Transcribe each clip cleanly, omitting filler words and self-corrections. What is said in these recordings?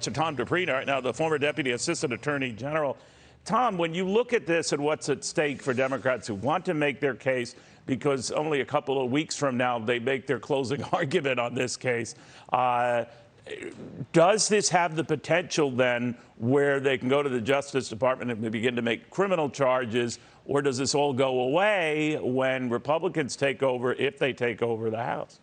To Tom Dupree right now, the former Deputy Assistant Attorney General. Tom, when you look at this and what's at stake for Democrats who want to make their case, because only a couple of weeks from now they make their closing argument on this case, does this have the potential then where they can go to the Justice Department and begin to make criminal charges, or does this all go away when Republicans take over, if they take over the House?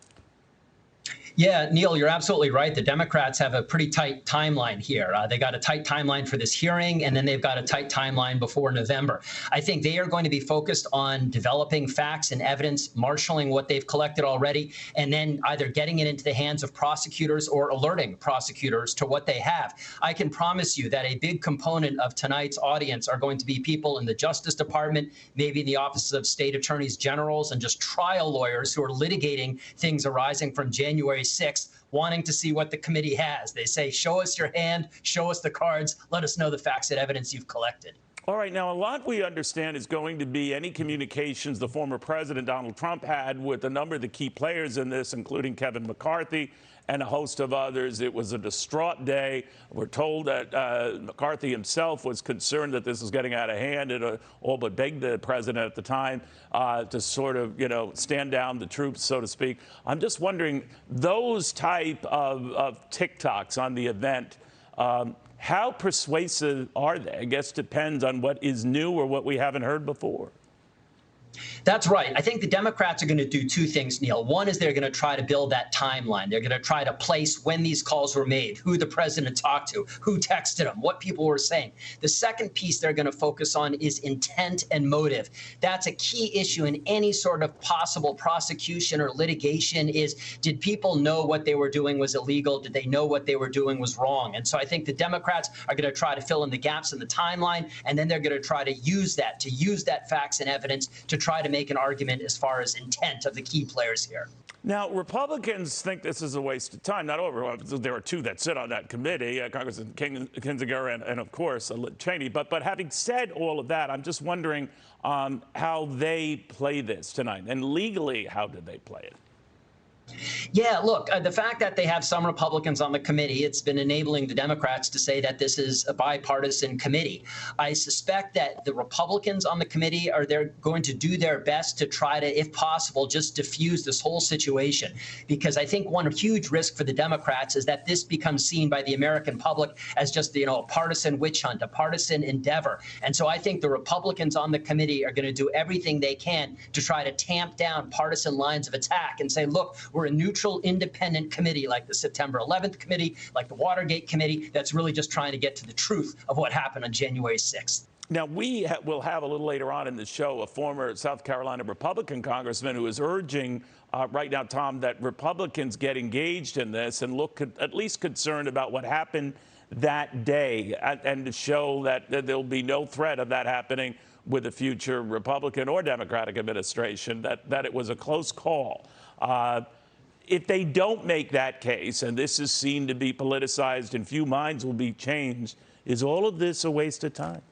Yeah, Neil, you're absolutely right. The Democrats have a pretty tight timeline here. They got a tight timeline for this hearing, and then they've got a tight timeline before November. I think they are going to be focused on developing facts and evidence, marshaling what they've collected already, and then either getting it into the hands of prosecutors or alerting prosecutors to what they have. I can promise you that a big component of tonight's audience are going to be people in the Justice Department, maybe in the offices of state attorneys generals, and just trial lawyers who are litigating things arising from January 6th, wanting to see what the committee has. They say, show us your hand, show us the cards, let us know the facts and evidence you've collected. All right, now a lot we understand is going to be any communications the former president Donald Trump had with a number of the key players in this, including Kevin McCarthy and a host of others. It was a distraught day. We're told that McCarthy himself was concerned that this was getting out of hand and all but begged the president at the time to sort of, stand down the troops, so to speak. I'm just wondering, those type of TikToks on the event, how persuasive are they? I guess depends on what is new or what we haven't heard before. That's right. I think the Democrats are going to do two things, Neil. One is they're going to try to build that timeline. They're going to try to place when these calls were made, who the president talked to, who texted him, what people were saying. The second piece they're going to focus on is intent and motive. That's a key issue in any sort of possible prosecution or litigation is, did people know what they were doing was illegal? Did they know what they were doing was wrong? And so I think the Democrats are going to try to fill in the gaps in the timeline, and then they're going to try to use that facts and evidence to try to make an argument as far as intent of the key players here. Now, Republicans think this is a waste of time. Not over. There are two that sit on that committee, Congressman Kinzinger and of course, Cheney. But having said all of that, I'm just wondering how they play this tonight. And legally, how did they play it? Yeah, look, the fact that they have some Republicans on the committee, it's been enabling the Democrats to say that this is a bipartisan committee. I suspect that the Republicans on the committee they're going to do their best to try to, if possible, just diffuse this whole situation. Because I think one huge risk for the Democrats is that this becomes seen by the American public as just, a partisan witch hunt, a partisan endeavor. And so I think the Republicans on the committee are going to do everything they can to try to tamp down partisan lines of attack and say, look, we're a neutral, independent committee like the September 11th committee, like the Watergate committee, that's really just trying to get to the truth of what happened on January 6th. Now, we will have a little later on in the show a former South Carolina Republican congressman who is urging right now, Tom, that Republicans get engaged in this and look at least concerned about what happened that day and to show that there'll be no threat of that happening with a future Republican or Democratic administration, that it was a close call. If they don't make that case, and this is seen to be politicized and few minds will be changed, is all of this a waste of time?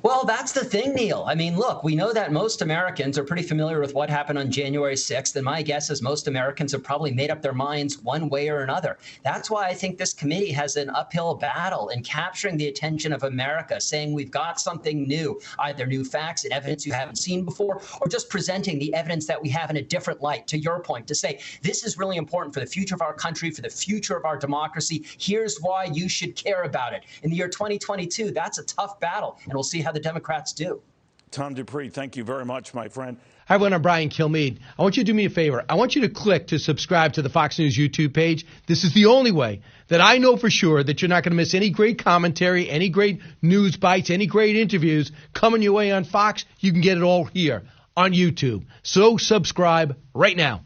Well, that's the thing, Neil. I mean, look, we know that most Americans are pretty familiar with what happened on January 6th, and my guess is most Americans have probably made up their minds one way or another. That's why I think this committee has an uphill battle in capturing the attention of America, saying we've got something new, either new facts and evidence you haven't seen before, or just presenting the evidence that we have in a different light, to your point, to say this is really important for the future of our country, for the future of our democracy. Here's why you should care about it. In the year 2022, that's a tough battle, and we'll see how the Democrats do. Tom Dupree, thank you very much, my friend. Hi, everyone. I'm Brian Kilmeade. I want you to do me a favor. I want you to click to subscribe to the Fox News YouTube page. This is the only way that I know for sure that you're not going to miss any great commentary, any great news bites, any great interviews coming your way on Fox. You can get it all here on YouTube. So subscribe right now.